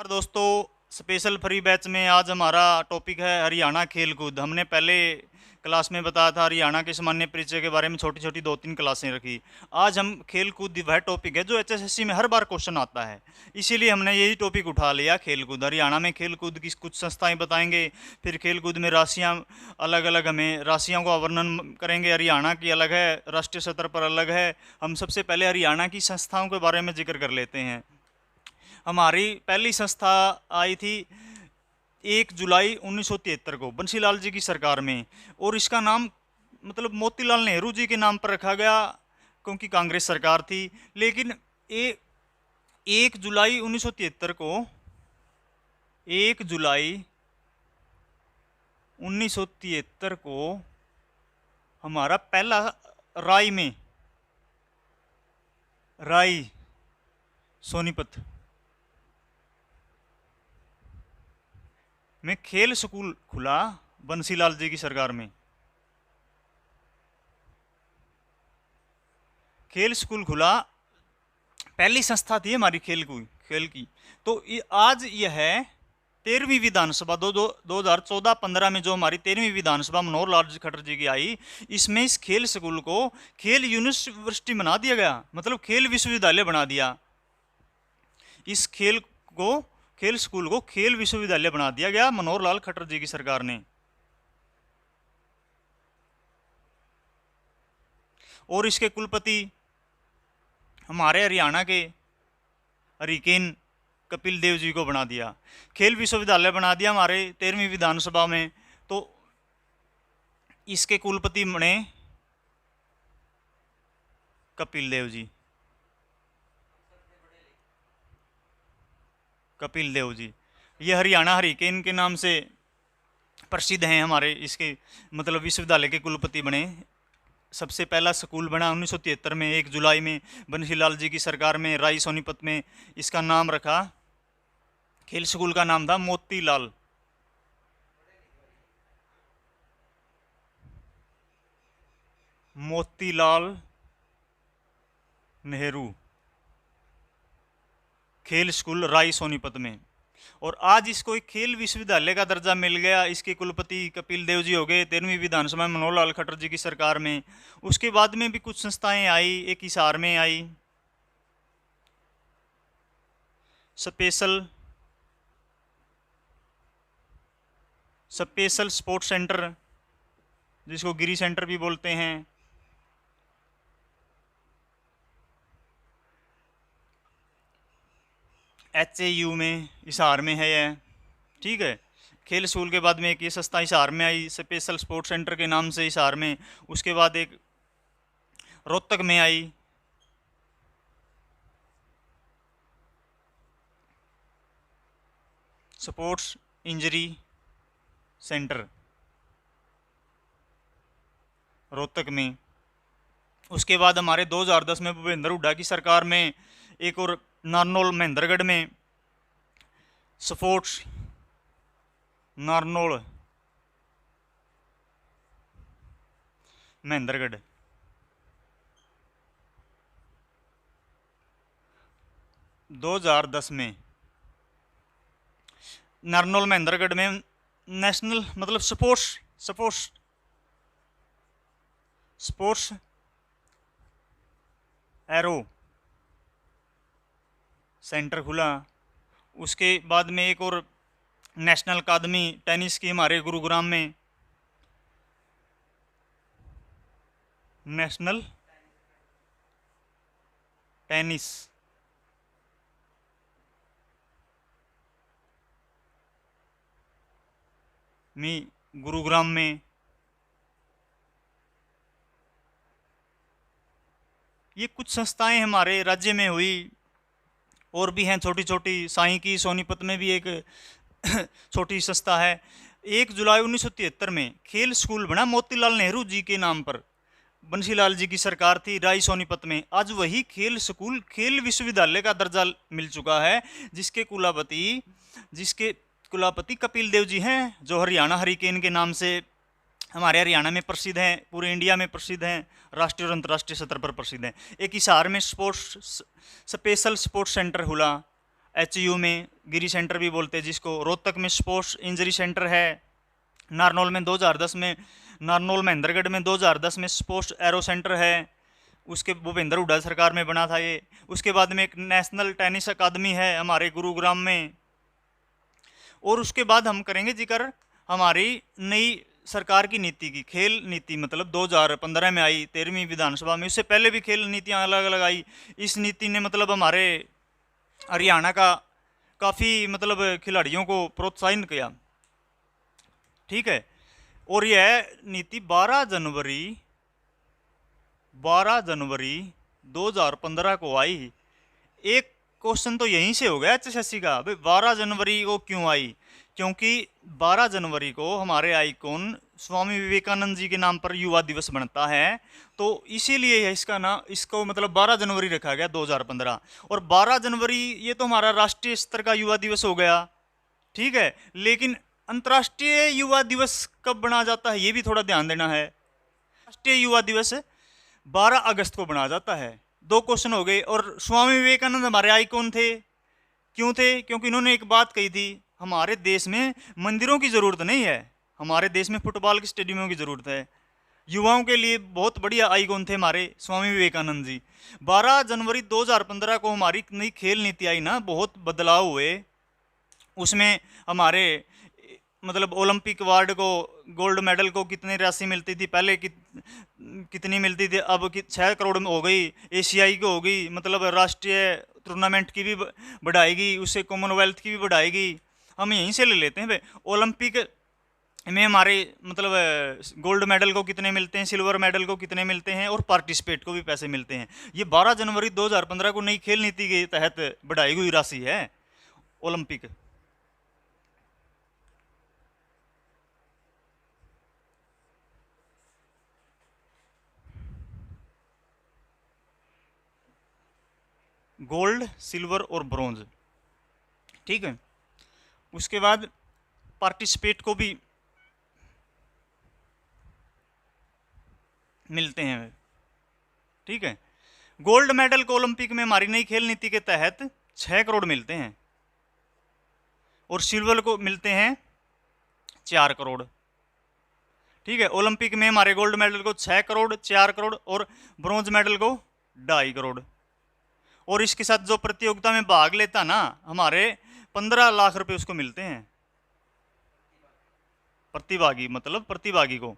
नमस्कार दोस्तों, special free batch में आज हमारा टॉपिक है हरियाणा खेल कूद। हमने पहले क्लास में बताया था हरियाणा के सामान्य परिचय के बारे में, छोटी छोटी 2-3 क्लासें रखी। आज हम खेल कूद वह टॉपिक है जो एचएसएससी में हर बार क्वेश्चन आता है, इसीलिए हमने यही टॉपिक उठा लिया, खेल कूद। हरियाणा में खेल कूद की कुछ संस्थाएं बताएंगे, फिर खेल कूद में राशियाँ अलग अलग, हमें राशियों का वर्णन करेंगे। हरियाणा की अलग है, राष्ट्रीय स्तर पर अलग है। हम सबसे पहले हरियाणा की संस्थाओं के बारे में जिक्र कर लेते हैं। हमारी पहली संस्था आई थी 1 जुलाई 1973 को बंसीलाल जी की सरकार में, और इसका नाम मतलब मोतीलाल नेहरू जी के नाम पर रखा गया क्योंकि कांग्रेस सरकार थी। लेकिन 1 जुलाई 1973 को 1 जुलाई 1973 को हमारा पहला राय सोनीपत में खेल स्कूल खुला बंसीलाल जी की सरकार में। खेल स्कूल खुला, पहली संस्था थी हमारी खेल की। तो आज यह 13वीं विधानसभा 2014-15 में जो हमारी 13वीं विधानसभा मनोहर लाल खट्टर जी की आई, इसमें इस खेल स्कूल को खेल यूनिवर्सिटी बना दिया गया, मतलब खेल विश्वविद्यालय बना दिया। इस खेल स्कूल को खेल विश्वविद्यालय बना दिया गया मनोहर लाल खट्टर जी की सरकार ने। और इसके कुलपति हमारे हरियाणा के हरिकेन कपिल देव जी को बना दिया। खेल विश्वविद्यालय बना दिया हमारे 13वीं विधानसभा में, तो इसके कुलपति बने कपिल देव जी। ये हरियाणा हरिकेन के नाम से प्रसिद्ध हैं हमारे। इसके मतलब विश्वविद्यालय के कुलपति बने। सबसे पहला स्कूल बना 1973 में 1 जुलाई में बंसीलाल जी की सरकार में, राय सोनीपत में। इसका नाम रखा, खेल स्कूल का नाम था मोतीलाल नेहरू खेल स्कूल राय सोनीपत में। और आज इसको एक खेल विश्वविद्यालय का दर्जा मिल गया। इसके कुलपति कपिल देव जी हो गए 13वीं विधानसभा में मनोहर लाल खट्टर जी की सरकार में। उसके बाद में भी कुछ संस्थाएं आई। एक हिसार में आई स्पेशल स्पोर्ट्स सेंटर, जिसको गिरी सेंटर भी बोलते हैं। HAU में हिसार में है यह, ठीक है। खेल स्कूल के बाद में एक ये संस्था हिसार में आई, स्पेशल स्पोर्ट्स सेंटर के नाम से हिसार में। उसके बाद एक रोहतक में आई, स्पोर्ट्स इंजरी सेंटर रोहतक में। उसके बाद हमारे 2010 में भूपेंद्र हुड्डा की सरकार में एक और नारनौल महेंद्रगढ़ में स्पोर्ट्स नारनौल महेंद्रगढ़। 2010 में नारनौल महेंद्रगढ़ में नेशनल मतलब स्पोर्ट्स एरो सेंटर खुला। उसके बाद में एक और नेशनल अकादमी टेनिस की हमारे गुरुग्राम में, नेशनल टेनिस में गुरुग्राम में। ये कुछ संस्थाएं हमारे राज्य में हुई, और भी हैं छोटी छोटी। साई की सोनीपत में भी एक छोटी संस्था है। 1 जुलाई 1973 में खेल स्कूल बना मोतीलाल नेहरू जी के नाम पर, बंसीलाल जी की सरकार थी, राय सोनीपत में। आज वही खेल स्कूल खेल विश्वविद्यालय का दर्जा मिल चुका है, जिसके कुलपति कपिल देव जी हैं, जो हरियाणा हरिकेन के नाम से हमारे हरियाणा में प्रसिद्ध हैं, पूरे इंडिया में प्रसिद्ध हैं, राष्ट्रीय और अंतर्राष्ट्रीय स्तर पर प्रसिद्ध हैं। एक हिसार में स्पेशल स्पोर्ट्स सेंटर खुला HU में गिरी सेंटर भी बोलते हैं जिसको, रोहतक में स्पोर्ट्स इंजरी सेंटर है, नारनौल में 2010 में, नारनौल महेंद्रगढ़ में 2010 में स्पोर्ट्स एरो सेंटर है, उसके भूपेंद्र हुड्डा सरकार में बना था ये। उसके बाद में एक नेशनल टेनिस अकादमी है हमारे गुरुग्राम में। और उसके बाद हम करेंगे जिक्र हमारी नई सरकार की नीति की, खेल नीति, मतलब 2015 में आई 13वीं विधानसभा में। उससे पहले भी खेल नीतियाँ अलग अलग आई। इस नीति ने मतलब हमारे हरियाणा का काफ़ी मतलब खिलाड़ियों को प्रोत्साहित किया, ठीक है। और यह नीति 12 जनवरी 2015 को आई। एक क्वेश्चन तो यहीं से हो गया HSSC का, भाई 12 जनवरी को क्यों आई? क्योंकि 12 जनवरी को हमारे आइकॉन स्वामी विवेकानंद जी के नाम पर युवा दिवस बनता है, तो इसीलिए इसका ना इसको मतलब 12 जनवरी रखा गया 2015। और 12 जनवरी ये तो हमारा राष्ट्रीय स्तर का युवा दिवस हो गया, ठीक है। लेकिन अंतर्राष्ट्रीय युवा दिवस कब बनाया जाता है ये भी थोड़ा ध्यान देना है। राष्ट्रीय युवा दिवस 12 अगस्त को बनाया जाता है। दो क्वेश्चन हो गए। और स्वामी विवेकानंद हमारे आइकॉन थे, क्यों थे? क्योंकि इन्होंने एक बात कही थी, हमारे देश में मंदिरों की ज़रूरत नहीं है, हमारे देश में फुटबॉल के स्टेडियमों की ज़रूरत है। युवाओं के लिए बहुत बढ़िया आइकॉन थे हमारे स्वामी विवेकानंद जी। 12 जनवरी 2015 को हमारी नई खेल नीति आई ना, बहुत बदलाव हुए उसमें। हमारे मतलब ओलंपिक अवार्ड को, गोल्ड मेडल को कितनी राशि मिलती थी पहले, कितनी मिलती थी, अब 6 करोड़ में हो गई। एशियाई को हो गई, मतलब राष्ट्रीय टूर्नामेंट की भी बढ़ाएगी, उससे कॉमनवेल्थ की भी बढ़ाएगी। हम यहीं से ले लेते हैं भाई। ओलंपिक में हमारे मतलब गोल्ड मेडल को कितने मिलते हैं, सिल्वर मेडल को कितने मिलते हैं, और पार्टिसिपेट को भी पैसे मिलते हैं। ये 12 जनवरी 2015 को नई खेल नीति के तहत बढ़ाई हुई राशि है ओलंपिक। गोल्ड, सिल्वर और ब्रॉन्ज, ठीक है। उसके बाद पार्टिसिपेट को भी मिलते हैं, ठीक है। गोल्ड मेडल को ओलंपिक में हमारी नई खेल नीति के तहत 6 करोड़ मिलते हैं, और सिल्वर को मिलते हैं 4 करोड़, ठीक है। ओलंपिक में हमारे गोल्ड मेडल को 6 करोड़, 4 करोड़, और ब्रॉन्ज मेडल को 2.5 करोड़। और इसके साथ जो प्रतियोगिता में भाग लेता ना, हमारे 15 लाख रुपए उसको मिलते हैं, प्रतिभागी, मतलब प्रतिभागी को।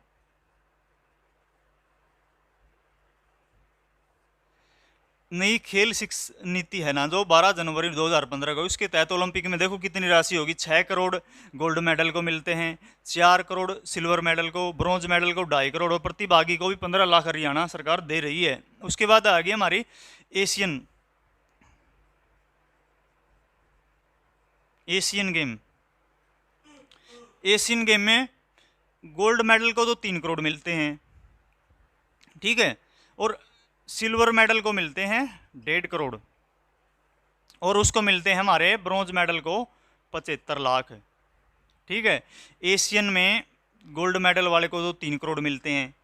नई खेल शिक्षा नीति है ना जो 12 जनवरी 2015 को, उसके तहत ओलंपिक में देखो कितनी राशि होगी। 6 करोड़ गोल्ड मेडल को मिलते हैं, 4 करोड़ सिल्वर मेडल को, ब्रॉन्ज मेडल को 2.5 करोड़, और प्रतिभागी को भी 15 लाख हरियाणा सरकार दे रही है। उसके बाद आ गई हमारी एशियन गेम। एशियन गेम में गोल्ड मेडल को तो 3 करोड़ मिलते हैं, ठीक है, और सिल्वर मेडल को मिलते हैं 1.5 करोड़, और उसको मिलते हैं हमारे ब्रॉन्ज मेडल को 75 लाख, ठीक है। एशियन में गोल्ड मेडल वाले को तो 3 करोड़ मिलते हैं,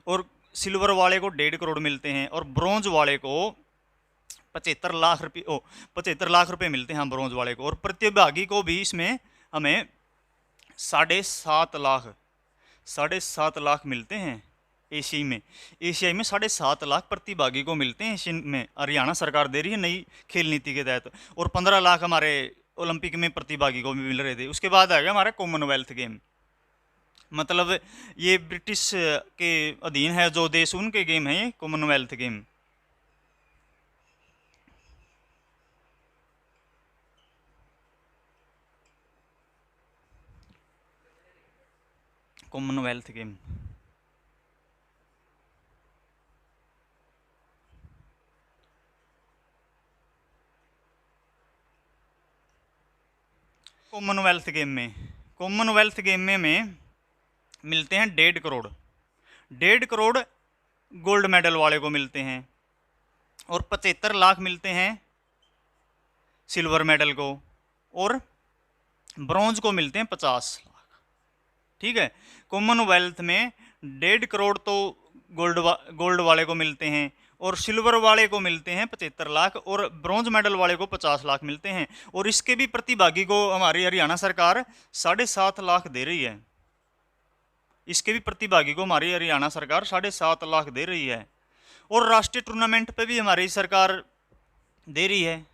और सिल्वर वाले को 1.5 करोड़ मिलते हैं, और ब्रॉन्ज वाले को 75 लाख रुपए मिलते हैं, हम ब्रॉन्ज वाले को। और प्रतिभागी को भी इसमें हमें 7.5 लाख मिलते हैं। एशियाई में 7.5 लाख प्रतिभागी को मिलते हैं। एशियन में हरियाणा सरकार दे रही है नई खेल नीति के तहत, और 15 लाख हमारे ओलंपिक में प्रतिभागी को भी मिल रहे थे। उसके बाद आ गया हमारा कॉमनवेल्थ गेम, मतलब ये ब्रिटिश के अधीन है जो देश, उनके गेम है ये Commonwealth game. Commonwealth game Commonwealth game में मिलते हैं 1.5 करोड़। 1.5 करोड़ गोल्ड मेडल वाले को मिलते हैं, और 75 लाख मिलते हैं सिल्वर मेडल को, और ब्रॉन्ज को मिलते हैं 50 लाख, ठीक है। कॉमनवेल्थ में 1.5 करोड़ तो गोल्ड वाले को मिलते हैं, और सिल्वर वाले को मिलते हैं 75 लाख और ब्रॉन्ज मेडल वाले को 50 लाख मिलते हैं। और इसके भी प्रतिभागी को हमारी हरियाणा सरकार 7.5 लाख दे रही है। इसके भी प्रतिभागी को हमारी हरियाणा सरकार 7.5 लाख दे रही है। और राष्ट्रीय टूर्नामेंट पे भी हमारी सरकार दे रही है।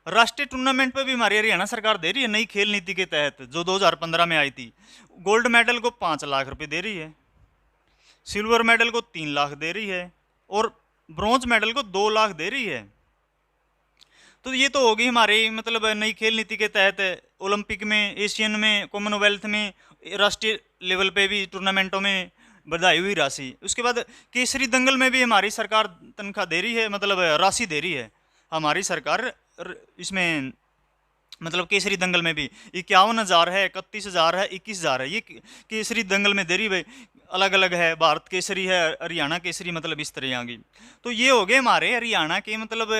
राष्ट्रीय टूर्नामेंट पे भी हमारी हरियाणा सरकार दे रही है नई खेल नीति के तहत, जो 2015 में आई थी। गोल्ड मेडल को 5 लाख रुपए दे रही है, सिल्वर मेडल को 3 लाख दे रही है और ब्रॉन्ज मेडल को 2 लाख दे रही है। तो ये तो होगी हमारी मतलब नई खेल नीति के तहत ओलंपिक में, एशियन में, कॉमनवेल्थ में, राष्ट्रीय लेवल पे भी टूर्नामेंटों में बढ़ाई हुई राशि। उसके बाद केसरी दंगल में भी हमारी सरकार तनख्वाह दे रही है, मतलब राशि दे रही है हमारी सरकार। इसमें मतलब केसरी दंगल में भी 51,000 है, 31,000 है, 21,000 है। ये केसरी दंगल में दे रही भाई, अलग अलग है। भारत केसरी है, हरियाणा केसरी, मतलब इस तरह आगे। तो ये हो गए हमारे हरियाणा के मतलब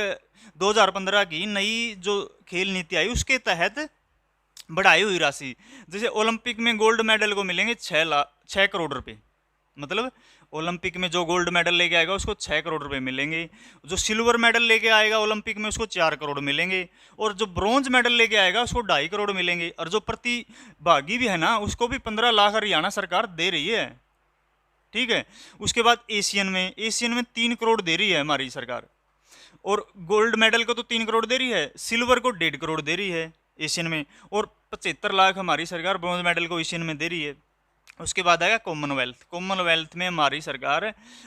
2015 की नई जो खेल नीति आई उसके तहत बढ़ाई हुई राशि। जैसे ओलंपिक में गोल्ड मेडल को मिलेंगे 6 करोड़ रुपए, मतलब ओलंपिक में जो गोल्ड मेडल लेके आएगा उसको 6 करोड़ रुपए मिलेंगे। जो सिल्वर मेडल लेके आएगा ओलंपिक में उसको 4 करोड़ मिलेंगे। और जो ब्रॉन्ज मेडल लेके आएगा उसको 2.5 करोड़ मिलेंगे। और जो प्रतिभागी भी है ना उसको भी 15 लाख हरियाणा सरकार दे रही है। ठीक है। उसके बाद एशियन में 3 करोड़ दे रही है हमारी सरकार। और गोल्ड मेडल को तो 3 करोड़ दे रही है, सिल्वर को 1.5 करोड़ दे रही है एशियन में। और 75 लाख हमारी सरकार ब्रॉन्ज मेडल को एशियन में दे रही है। उसके बाद आएगा कॉमनवेल्थ में हमारी सरकार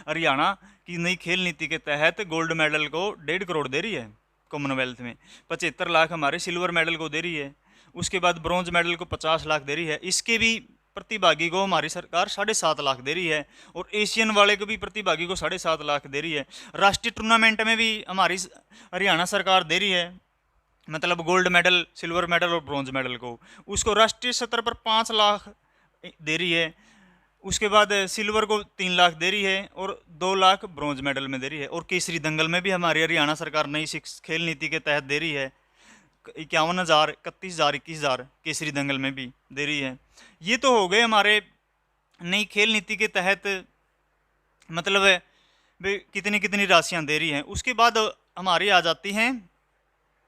हरियाणा की नई खेल नीति के तहत गोल्ड मेडल को 1.5 करोड़ दे रही है कॉमनवेल्थ में। 75 लाख हमारे सिल्वर मेडल को दे रही है। उसके बाद ब्रॉन्ज मेडल को 50 लाख दे रही है। इसके भी प्रतिभागी को हमारी सरकार 7.5 लाख दे रही है। और एशियन वाले को भी प्रतिभागी को 7.5 लाख दे रही है। राष्ट्रीय टूर्नामेंट में भी हमारी हरियाणा सरकार दे रही है, मतलब गोल्ड मेडल, सिल्वर मेडल और ब्रॉन्ज मेडल को उसको राष्ट्रीय स्तर पर 5 लाख दे रही है। उसके बाद सिल्वर को 3 लाख दे रही है और 2 लाख ब्रॉन्ज मेडल में दे रही है। और केसरी दंगल में भी हमारी हरियाणा सरकार नई खेल नीति के तहत दे रही है 51,000, 31,000, 21,000 केसरी दंगल में भी दे रही है। ये तो हो गए हमारे नई खेल नीति के तहत मतलब कितनी कितनी राशियां दे रही हैं। उसके बाद हमारी आ जाती हैं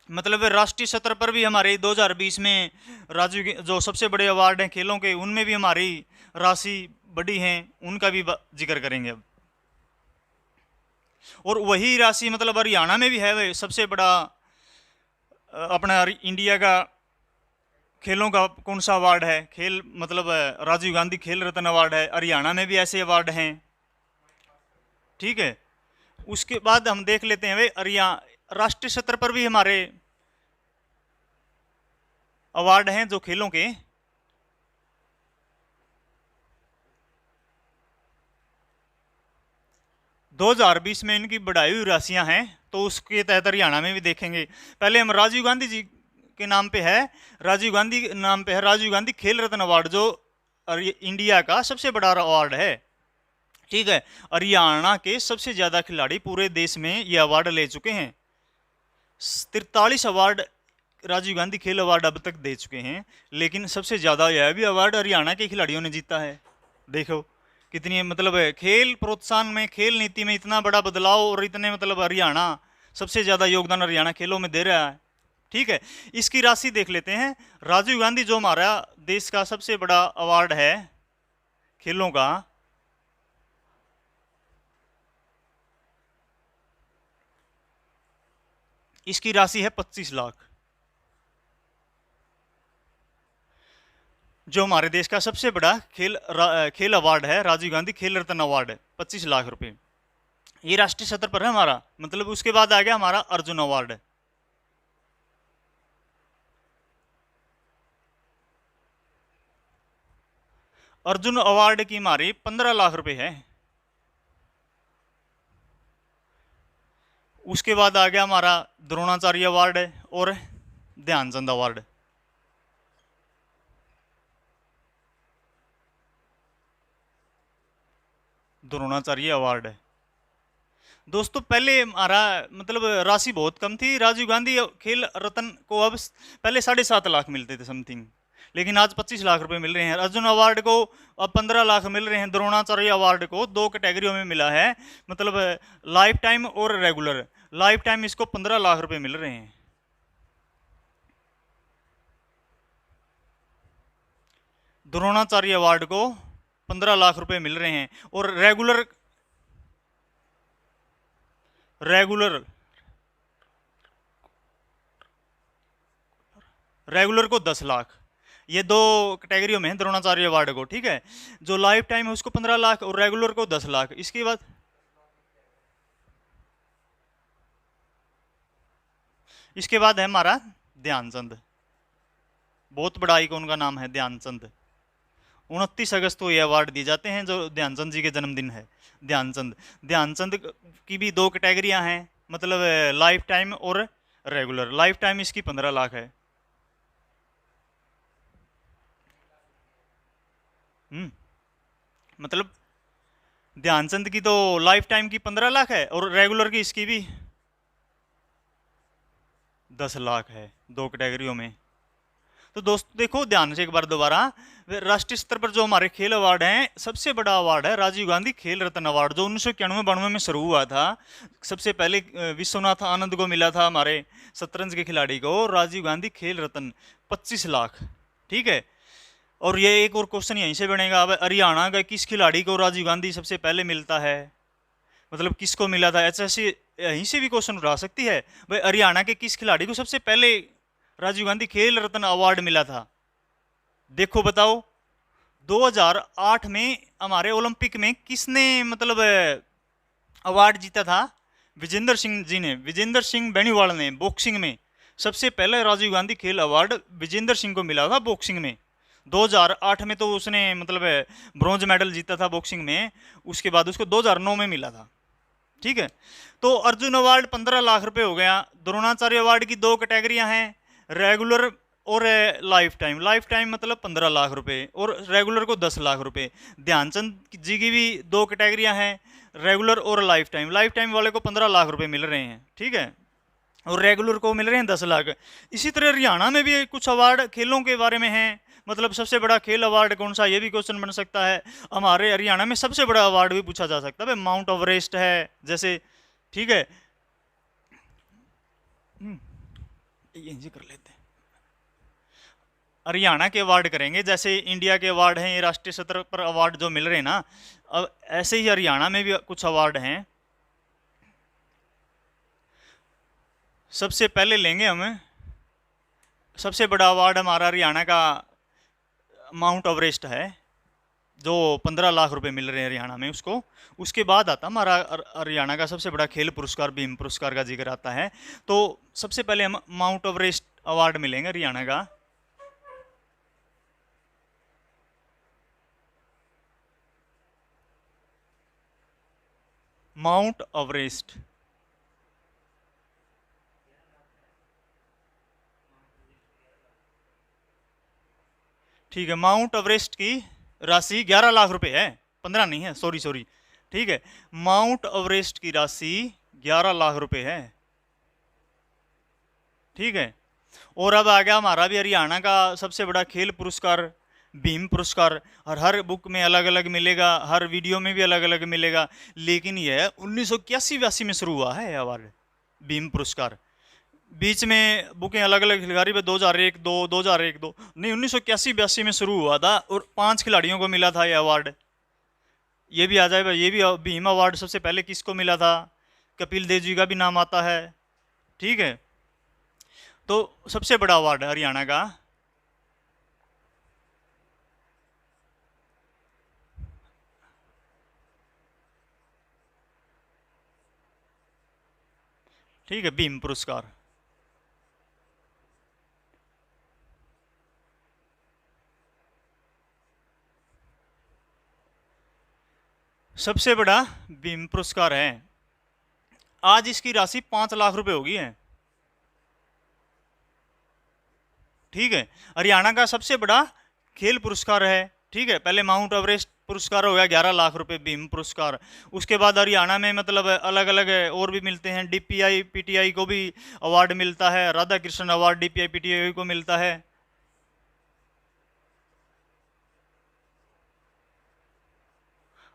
मतलब राष्ट्रीय स्तर पर भी हमारे 2020 में राजीव जो सबसे बड़े अवार्ड हैं खेलों के, उनमें भी हमारी राशि बढ़ी हैं, उनका भी जिक्र करेंगे अब। और वही राशि मतलब हरियाणा में भी है भाई, सबसे बड़ा अपना इंडिया का खेलों का कौन सा अवार्ड है, खेल मतलब राजीव गांधी खेल रत्न अवार्ड है। हरियाणा में भी ऐसे अवार्ड हैं। ठीक है। उसके बाद हम देख लेते हैं भाई राष्ट्रीय स्तर पर भी हमारे अवार्ड हैं जो खेलों के। दो 2020 में इनकी बढ़ाई हुई राशियां हैं, तो उसके तहत हरियाणा में भी देखेंगे। पहले हम राजीव गांधी जी के नाम पे है, राजीव गांधी खेल रत्न अवार्ड, जो इंडिया का सबसे बड़ा अवार्ड है। ठीक है। हरियाणा के सबसे ज्यादा खिलाड़ी पूरे देश में ये अवार्ड ले चुके हैं। 43 अवार्ड राजीव गांधी खेल अवार्ड अब तक दे चुके हैं, लेकिन सबसे ज्यादा यह भी अवार्ड हरियाणा के खिलाड़ियों ने जीता है। देखो कितनी मतलब खेल प्रोत्साहन में, खेल नीति में इतना बड़ा बदलाव, और इतने मतलब हरियाणा सबसे ज्यादा योगदान हरियाणा खेलों में दे रहा है। ठीक है। इसकी राशि देख लेते हैं। राजीव गांधी जो हमारा देश का सबसे बड़ा अवार्ड है खेलों का, इसकी राशि है 25 लाख। जो हमारे देश का सबसे बड़ा खेल अवार्ड है, राजीव गांधी खेल रत्न अवार्ड है, 25 लाख रुपए। ये राष्ट्रीय स्तर पर है हमारा। मतलब उसके बाद आ गया हमारा अर्जुन अवार्ड। अर्जुन अवार्ड की हमारी 15 लाख रुपए है। उसके बाद आ गया हमारा द्रोणाचार्य अवार्ड और ध्यानचंद अवार्ड। द्रोणाचार्य अवार्ड है दोस्तों। पहले हमारा मतलब राशि बहुत कम थी। राजीव गांधी खेल रत्न को अब पहले 7.5 लाख मिलते थे समथिंग। लेकिन आज 25 लाख रुपए मिल रहे हैं। अर्जुन अवार्ड को अब 15 लाख मिल रहे हैं। द्रोणाचार्य अवार्ड को 2 कैटेगरियों में मिला है, मतलब लाइफ टाइम और रेगुलर। लाइफ टाइम इसको 15 लाख रुपए मिल रहे हैं। द्रोणाचार्य अवार्ड को 15 लाख रुपए मिल रहे हैं और रेगुलर रेगुलर को 10 लाख। ये 2 कैटेगरियों में है द्रोणाचार्य अवार्ड को, ठीक है। जो लाइफ टाइम है उसको 15 लाख और रेगुलर को 10 लाख। इसके बाद है हमारा ध्यानचंद। बहुत बड़ा आइकॉन का नाम है ध्यानचंद। 29 अगस्त को ये अवार्ड दिए जाते हैं, जो ध्यानचंद जी के जन्मदिन है। ध्यानचंद की भी 2 कैटेगरियां हैं, मतलब लाइफ टाइम और रेगुलर। लाइफ टाइम इसकी 15 लाख है। मतलब ध्यानचंद की तो लाइफ टाइम की 15 लाख है और रेगुलर की इसकी भी 10 लाख है, 2 कैटेगरियों में। तो दोस्तों देखो ध्यान से एक बार दोबारा, राष्ट्रीय स्तर पर जो हमारे खेल अवार्ड हैं, सबसे बड़ा अवार्ड है राजीव गांधी खेल रत्न अवार्ड, जो 1991-92 में शुरू हुआ था। सबसे पहले विश्वनाथ आनंद को मिला था, हमारे शतरंज के खिलाड़ी को, राजीव गांधी खेल रत्न 25 लाख, ठीक है। और ये एक और क्वेश्चन यहीं से बनेगा, अब हरियाणा का किस खिलाड़ी को राजीव गांधी सबसे पहले मिलता है, मतलब किसको मिला था। ऐसे यहीं से भी क्वेश्चन उठा सकती है, भाई हरियाणा के किस खिलाड़ी को सबसे पहले राजीव गांधी खेल रत्न अवार्ड मिला था। देखो बताओ, 2008 में हमारे ओलंपिक में किसने मतलब अवार्ड जीता था। विजेंद्र सिंह जी ने, विजेंद्र सिंह बेनीवाल ने बॉक्सिंग में सबसे पहले राजीव गांधी खेल अवार्ड विजेंद्र सिंह को मिला था बॉक्सिंग में। 2008 में तो उसने मतलब ब्रॉन्ज मेडल जीता था बॉक्सिंग में, उसके बाद उसको 2009 में मिला था, ठीक है। तो अर्जुन अवार्ड 15 लाख रुपए हो गया। द्रोणाचार्य अवार्ड की 2 कैटेगरियां हैं, रेगुलर और लाइफ टाइम। लाइफ टाइम मतलब 15 लाख रुपए और रेगुलर को 10 लाख रुपए। ध्यानचंद जी की भी 2 कैटेगरियां हैं, रेगुलर और लाइफ टाइम। लाइफ टाइम वाले को 15 लाख रुपए मिल रहे हैं, ठीक है, और रेगुलर को मिल रहे हैं 10 लाख। इसी तरह हरियाणा में भी कुछ अवार्ड खेलों के बारे में हैं, मतलब सबसे बड़ा खेल अवार्ड कौन सा, ये भी क्वेश्चन बन सकता है। हमारे हरियाणा में सबसे बड़ा अवार्ड भी पूछा जा सकता है, माउंट एवरेस्ट है जैसे, ठीक है। ये कर लेते हैं, हरियाणा के अवार्ड करेंगे। जैसे इंडिया के अवार्ड हैं, ये राष्ट्रीय स्तर पर अवार्ड जो मिल रहे हैं ना, अब ऐसे ही हरियाणा में भी कुछ अवार्ड हैं। सबसे पहले लेंगे हम, सबसे बड़ा अवार्ड हमारा हरियाणा का माउंट एवरेस्ट है, जो 15 लाख रुपए मिल रहे हैं हरियाणा में उसको। उसके बाद आता हमारा हरियाणा का सबसे बड़ा खेल पुरस्कार भीम पुरस्कार का जिक्र आता है। तो सबसे पहले हम माउंट एवरेस्ट अवार्ड मिलेंगे हरियाणा का। माउंट एवरेस्ट, ठीक है। माउंट एवरेस्ट की राशि 11 लाख रुपए है, 15 नहीं है, सॉरी, ठीक है। माउंट एवरेस्ट की राशि 11 लाख रुपए है, ठीक है। और अब आ गया हमारा भी हरियाणा का सबसे बड़ा खेल पुरस्कार भीम पुरस्कार। और हर बुक में अलग अलग मिलेगा, हर वीडियो में भी अलग अलग मिलेगा, लेकिन यह 1981-82 में शुरू हुआ है यह अवार्ड भीम पुरस्कार। बीच में बुकें अलग अलग खिलाड़ी पे 2001-2 नहीं, 1981-82 में शुरू हुआ था और 5 खिलाड़ियों को मिला था यह अवार्ड। ये भी आ जाएगा, ये भी भीम अवार्ड सबसे पहले किसको मिला था, कपिल देव जी का भी नाम आता है, ठीक है। तो सबसे बड़ा अवार्ड है हरियाणा का। ठीक है, भीम पुरस्कार। सबसे बड़ा भीम पुरस्कार है। आज इसकी राशि 5 लाख रुपए हो गई है, ठीक है। हरियाणा का सबसे बड़ा खेल पुरस्कार है, ठीक है। पहले माउंट एवरेस्ट पुरस्कार हो गया 11 लाख रुपए भीम पुरस्कार। उसके बाद हरियाणा में मतलब अलग अलग और भी मिलते हैं, डीपीआई पीटीआई को भी अवार्ड मिलता है, Radha Krishna award DPI PTI को मिलता है।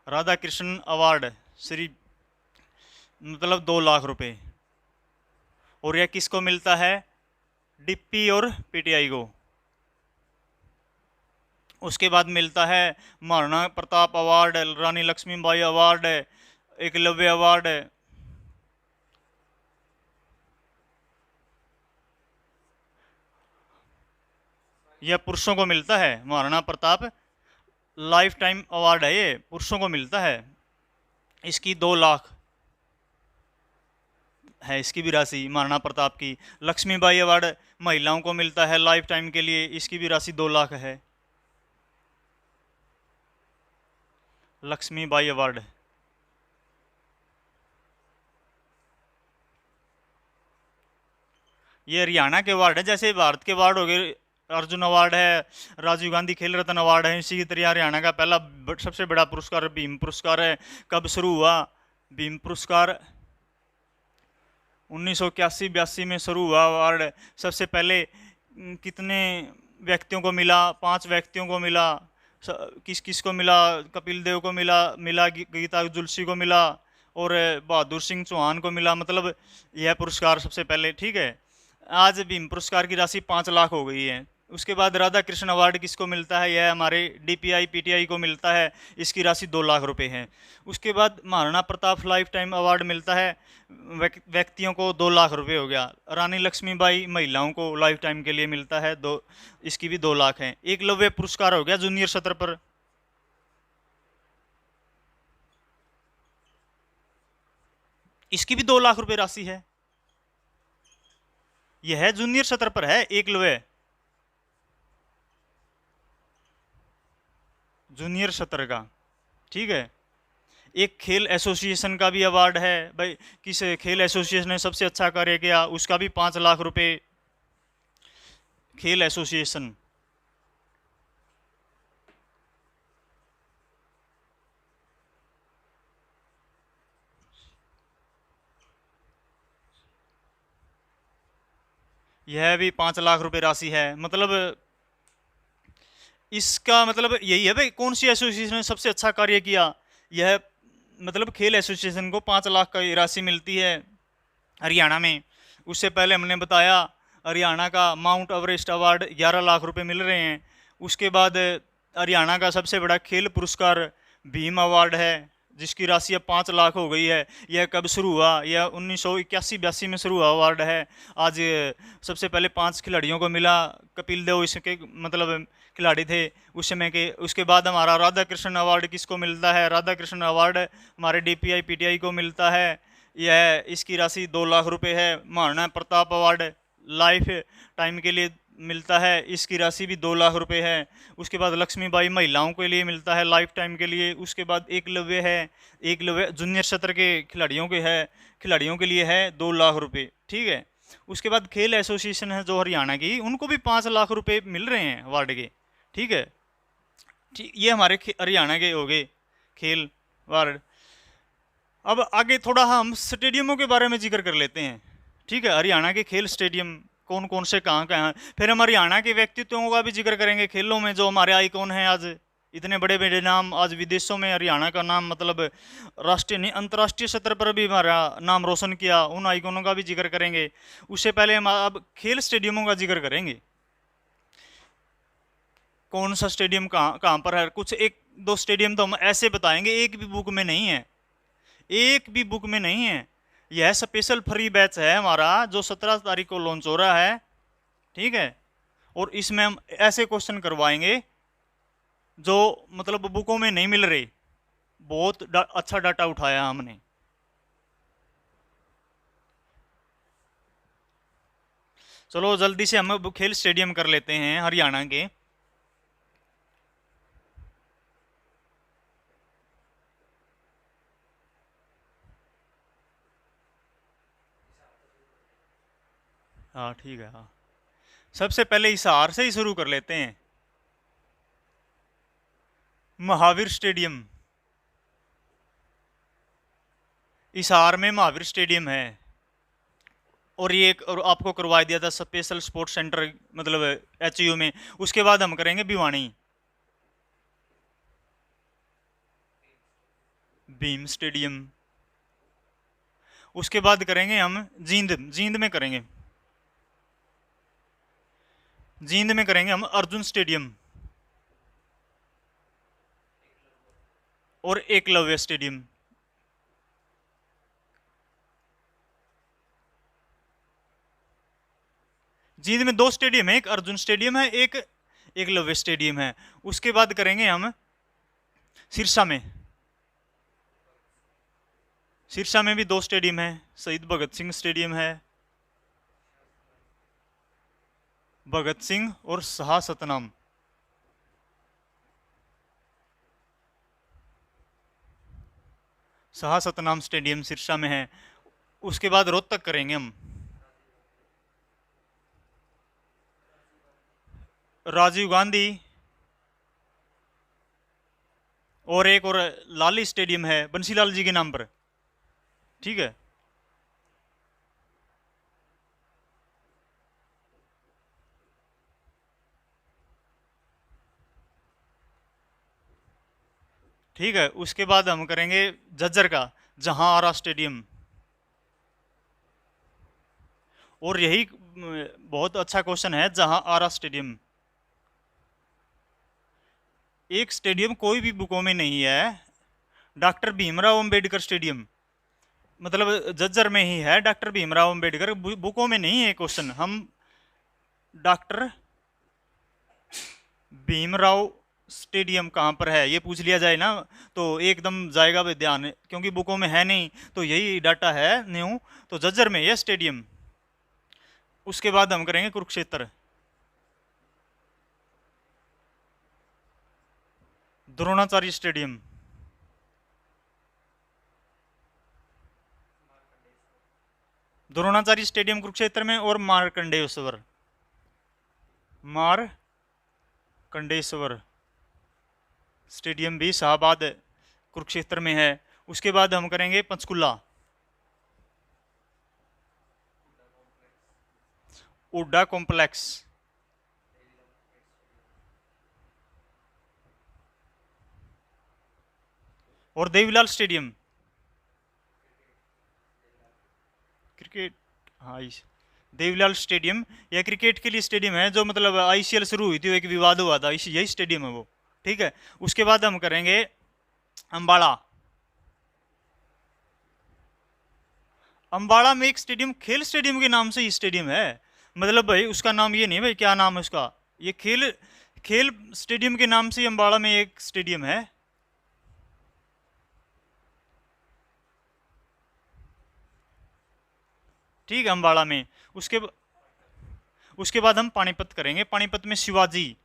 राधा कृष्ण अवार्ड श्री मतलब 2 लाख रुपए। और यह किसको मिलता है? डिप्पी और पीटीआई को। उसके बाद मिलता है महाराणा प्रताप अवार्ड, रानी लक्ष्मीबाई अवार्ड, एकलव्य अवार्ड। यह पुरुषों को मिलता है। Maharana Pratap life time award है, ये पुरुषों को मिलता है। इसकी 2 लाख है इसकी भी राशि महाराणा प्रताप की। लक्ष्मीबाई अवार्ड महिलाओं को मिलता है लाइफ टाइम के लिए, इसकी भी राशि 2 लाख है। लक्ष्मीबाई अवार्ड ये हरियाणा के अवार्ड है। जैसे भारत के अवार्ड हो गए, अर्जुन अवार्ड है, राजीव गांधी खेल रत्न अवार्ड है, इसी की तरह हरियाणा का पहला सबसे बड़ा पुरस्कार भीम पुरस्कार है। कब शुरू हुआ भीम पुरस्कार? 1981-82 में शुरू हुआ अवार्ड। सबसे पहले कितने व्यक्तियों को मिला? 5 व्यक्तियों को मिला। किस किस को मिला? कपिल देव को मिला गीता जुल्सी को मिला और बहादुर सिंह चौहान को मिला। मतलब यह पुरस्कार सबसे पहले, ठीक है। आज भीम पुरस्कार की राशि 5 लाख हो गई है। उसके बाद राधा कृष्ण अवार्ड किसको मिलता है? यह हमारे डीपीआई पीटीआई को मिलता है, इसकी राशि 2 लाख रुपए है। उसके बाद Maharana Pratap life time award मिलता है व्यक्तियों को, 2 लाख रुपए हो गया। रानी लक्ष्मीबाई महिलाओं को लाइफ टाइम के लिए मिलता है, इसकी भी 2 लाख है। एकलव्य पुरस्कार हो गया जूनियर सत्र पर, इसकी भी 2 लाख रुपए राशि है। यह है जूनियर सत्र पर है एकलव्य, जूनियर सत्र का, ठीक है। एक खेल एसोसिएशन का भी अवार्ड है भाई, किस खेल एसोसिएशन ने सबसे अच्छा कार्य किया, उसका भी 5 लाख रुपए। खेल एसोसिएशन यह भी 5 लाख रुपए राशि है। मतलब इसका मतलब यही है भाई, कौन सी एसोसिएशन ने सबसे अच्छा कार्य किया। यह मतलब खेल एसोसिएशन को 5 लाख का राशि मिलती है हरियाणा में। उससे पहले हमने बताया हरियाणा का माउंट एवरेस्ट अवार्ड 11 लाख रुपए मिल रहे हैं। उसके बाद हरियाणा का सबसे बड़ा खेल पुरस्कार भीम अवार्ड है, जिसकी राशि अब 5 लाख हो गई है। यह कब शुरू हुआ? यह 1981-82 में शुरू हुआ अवार्ड है। आज सबसे पहले 5 खिलाड़ियों को मिला, कपिल देव इसके मतलब खिलाड़ी थे उस समय के। उसके बाद हमारा राधा कृष्ण अवार्ड किसको मिलता है? राधा कृष्ण अवार्ड हमारे डीपीआई पीटीआई को मिलता है, यह इसकी राशि 2 लाख रुपए है। Maharana Pratap award life time के लिए मिलता है, इसकी राशि भी 2 लाख रुपए है। उसके बाद लक्ष्मीबाई महिलाओं के लिए मिलता है लाइफ टाइम के लिए। उसके बाद एकलव्य है, एकलव्य जूनियर सत्र के खिलाड़ियों के है, खिलाड़ियों के लिए है 2 लाख रुपए, ठीक है। उसके बाद खेल एसोसिएशन है जो हरियाणा की, उनको भी 5 लाख रुपए मिल रहे हैं अवार्ड के, ठीक है। ये हमारे हरियाणा के हो गए खेल अवार्ड। अब आगे थोड़ा हम स्टेडियमों के बारे में जिक्र कर लेते हैं, ठीक है। हरियाणा के खेल स्टेडियम कौन कौन से कहाँ कहाँ हैं। फिर हम हरियाणा के व्यक्तित्वों का भी जिक्र करेंगे खेलों में, जो हमारे आइकॉन हैं। आज इतने बड़े बड़े नाम, आज विदेशों में हरियाणा का नाम मतलब राष्ट्रीय नहीं अंतर्राष्ट्रीय स्तर पर भी हमारा नाम रोशन किया, उन आइकॉनों का भी जिक्र करेंगे। उससे पहले हम अब खेल स्टेडियमों का जिक्र करेंगे। कौन सा स्टेडियम कहाँ कहाँ पर है। कुछ 1-2 स्टेडियम तो हम ऐसे बताएंगे, एक भी बुक में नहीं है, एक भी बुक में नहीं है। यह स्पेशल फ्री बैच है हमारा, जो 17 तारीख को लॉन्च हो रहा है, ठीक है। और इसमें हम ऐसे क्वेश्चन करवाएंगे जो मतलब बुकों में नहीं मिल रहे। बहुत अच्छा डाटा उठाया हमने। चलो जल्दी से हम खेल स्टेडियम कर लेते हैं हरियाणा के। हाँ ठीक है, हाँ। सबसे पहले हिसार से ही शुरू कर लेते हैं। महावीर स्टेडियम, हिसार में महावीर स्टेडियम है। और ये और आपको करवा दिया था स्पेशल स्पोर्ट्स सेंटर मतलब एचयू में। उसके बाद हम करेंगे भिवानी। भीम स्टेडियम। उसके बाद करेंगे हम जींद, जींद में करेंगे, जींद में करेंगे हम अर्जुन स्टेडियम और एकलव्य स्टेडियम। जींद में दो स्टेडियम है, एक अर्जुन स्टेडियम है, एक एकलव्य स्टेडियम है। उसके बाद करेंगे हम सिरसा में, सिरसा में भी दो स्टेडियम है, शहीद भगत सिंह स्टेडियम है, भगत सिंह और शाह सतनाम। शाह सतनाम स्टेडियम सिरसा में है। उसके बाद रोहतक करेंगे हम, राजीव गांधी और एक और लाली स्टेडियम है बंसीलाल जी के नाम पर, ठीक है। ठीक है, उसके बाद हम करेंगे झज्जर का जहां आरा स्टेडियम। और यही बहुत अच्छा क्वेश्चन है, जहां आरा स्टेडियम। एक स्टेडियम कोई भी बुकों में नहीं है, डॉक्टर भीमराव अंबेडकर स्टेडियम, मतलब झज्जर में ही है डॉक्टर भीमराव अंबेडकर, बुकों में नहीं है क्वेश्चन। हम डॉक्टर भीमराव स्टेडियम कहाँ पर है ये पूछ लिया जाए ना तो एकदम जाएगा भी ध्यान, क्योंकि बुकों में है नहीं, तो यही डाटा है न्यू, तो झज्जर में यह स्टेडियम। उसके बाद हम करेंगे कुरुक्षेत्र, द्रोणाचार्य स्टेडियम, द्रोणाचार्य स्टेडियम कुरुक्षेत्र में, और मारकंडेश्वर, मारकंडेश्वर स्टेडियम भी शाहबाद कुरुक्षेत्र में है। उसके बाद हम करेंगे पंचकुला, उड्डा कॉम्प्लेक्स, और देवीलाल स्टेडियम क्रिकेट, हाँ देवीलाल स्टेडियम यह क्रिकेट के लिए स्टेडियम है, जो मतलब आईसीएल शुरू हुई थी, एक विवाद हुआ था, यही स्टेडियम है वो, ठीक है। उसके बाद हम करेंगे अंबाला, अंबाला में एक स्टेडियम खेल स्टेडियम के नाम से ही स्टेडियम है, मतलब भाई उसका नाम ये नहीं भाई क्या नाम है उसका, ये खेल खेल स्टेडियम के नाम से अंबाला में एक स्टेडियम है। ठीक है, अंबाला में। उसके बाद हम पानीपत करेंगे, पानीपत में शिवाजी,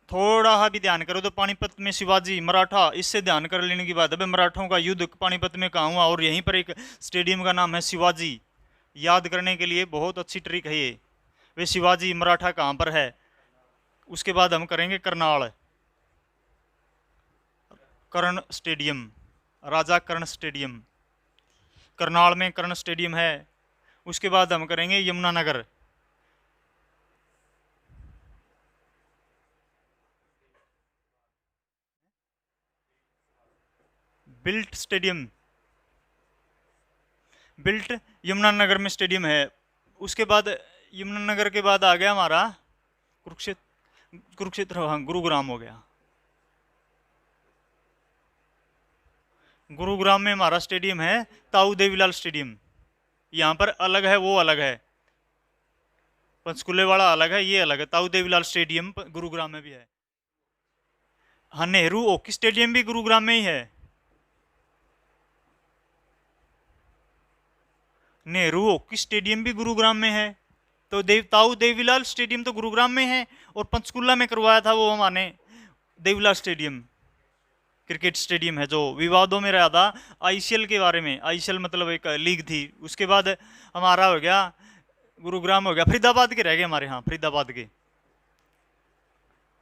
थोड़ा सा भी ध्यान करो तो पानीपत में शिवाजी मराठा, इससे ध्यान कर लेने की बात है। मराठों का युद्ध पानीपत में कहाँ हुआ, और यहीं पर एक स्टेडियम का नाम है शिवाजी, याद करने के लिए बहुत अच्छी ट्रिक है ये, वे शिवाजी मराठा कहाँ पर है। उसके बाद हम करेंगे करनाल, कर्ण स्टेडियम, राजा कर्ण स्टेडियम, करनाल में कर्ण स्टेडियम है। उसके बाद हम करेंगे Yamunanagar, built stadium, built Yamunanagar में स्टेडियम है। उसके बाद यमुनानगर के बाद आ गया हमारा कुरुक्षेत्र, कुरुक्षेत्र हाँ गुरुग्राम हो गया। गुरुग्राम में हमारा स्टेडियम है ताऊ देवीलाल स्टेडियम, यहाँ पर अलग है वो अलग है, पंचकुले वाला अलग है ये अलग है, ताऊ देवीलाल स्टेडियम गुरुग्राम में भी है। हाँ, नेहरू हॉकी स्टेडियम भी गुरुग्राम में ही है, नेहरू हॉकी स्टेडियम भी गुरुग्राम में है। तो ताऊ देवीलाल स्टेडियम तो गुरुग्राम में है, और पंचकुला में करवाया था वो हमारे देवीलाल स्टेडियम, क्रिकेट स्टेडियम है जो विवादों में रहा था आईसीएल के बारे में, आईसीएल मतलब एक लीग थी। उसके बाद हमारा हो गया गुरुग्राम, हो गया फरीदाबाद के रह गए हमारे, यहाँ फरीदाबाद के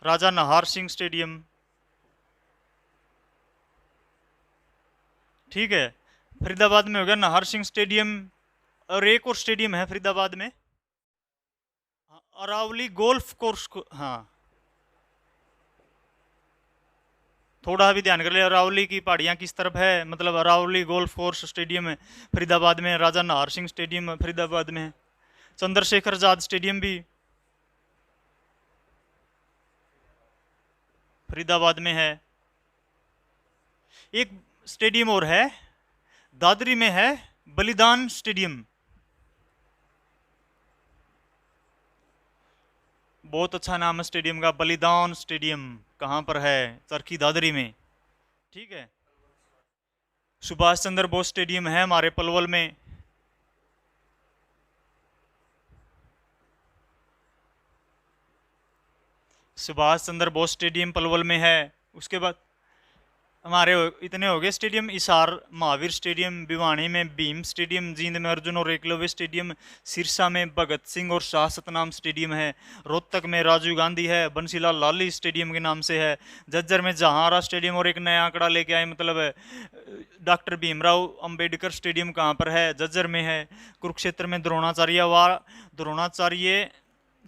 राजा नाहर सिंह स्टेडियम, ठीक है। फरीदाबाद में हो गया नाहर सिंह स्टेडियम, और एक और स्टेडियम है फरीदाबाद में, अरावली गोल्फ कोर्स हाँ, थोड़ा भी ध्यान कर ले, अरावली की पहाड़ियाँ किस तरफ है, मतलब अरावली गोल्फ कोर्स स्टेडियम है फरीदाबाद में, राजा नाहर सिंह स्टेडियम फरीदाबाद में है, चंद्रशेखर आजाद स्टेडियम भी फरीदाबाद में है। एक स्टेडियम और है दादरी में है, बलिदान स्टेडियम, बहुत अच्छा नाम है स्टेडियम का, बलिदान स्टेडियम। कहाँ पर है? चरखी दादरी में, ठीक है। सुभाष चंद्र बोस स्टेडियम है हमारे पलवल में, सुभाष चंद्र बोस स्टेडियम पलवल में है। उसके बाद हमारे इतने हो गए स्टेडियम, हिसार महावीर स्टेडियम, भिवानी में भीम स्टेडियम, जींद में अर्जुन और एकलव्य स्टेडियम, सिरसा में भगत सिंह और शाह सतनाम स्टेडियम है, रोहतक में राजीव गांधी है, बंसीलाल लाली स्टेडियम के नाम से है, झज्जर में जहांरा स्टेडियम और एक नया आंकड़ा लेके आए, मतलब डॉक्टर भीमराव अंबेडकर स्टेडियम कहाँ पर है? झज्जर में है। कुरुक्षेत्र में द्रोणाचार्य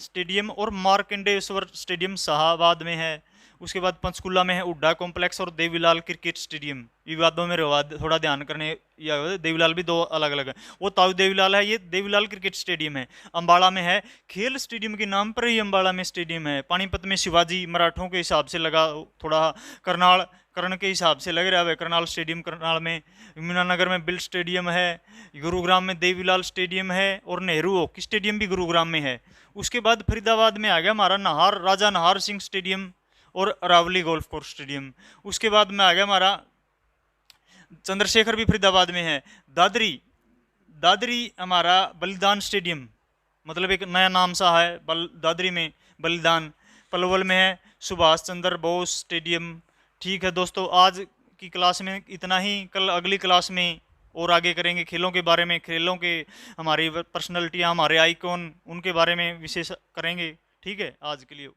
स्टेडियम और मार्कंडेश्वर स्टेडियम शाहबाद में है। उसके बाद पंचकुला में है हुड्डा कॉम्प्लेक्स और देवीलाल क्रिकेट स्टेडियम। विवादों में थोड़ा ध्यान करने, या देवीलाल भी दो अलग अलग है, वो ताऊ देवीलाल है, ये देवीलाल क्रिकेट स्टेडियम है। अंबाला में है खेल स्टेडियम के नाम पर ही अंबाला में स्टेडियम है। पानीपत में शिवाजी मराठों के हिसाब से लगा, थोड़ा करनाल कर्ण के हिसाब से लग रहा है, करनाल स्टेडियम करनाल में। यमुनानगर में बिल स्टेडियम है, गुरुग्राम में देवीलाल स्टेडियम है और नेहरू हॉकी स्टेडियम भी गुरुग्राम में है। उसके बाद फरीदाबाद में आ गया हमारा राजा नाहर सिंह स्टेडियम और अरावली गोल्फ कोर्स स्टेडियम। उसके बाद में आ गया हमारा चंद्रशेखर भी फरीदाबाद में है। दादरी हमारा बलिदान स्टेडियम, मतलब एक नया नाम सा है, दादरी में बलिदान। पलवल में है सुभाष चंद्र बोस स्टेडियम। ठीक है दोस्तों, आज की क्लास में इतना ही। कल अगली क्लास में और आगे करेंगे खेलों के बारे में, खेलों के हमारी पर्सनैलिटियाँ, हमारे आइकॉन, उनके बारे में विशेष करेंगे। ठीक है, आज के लिए।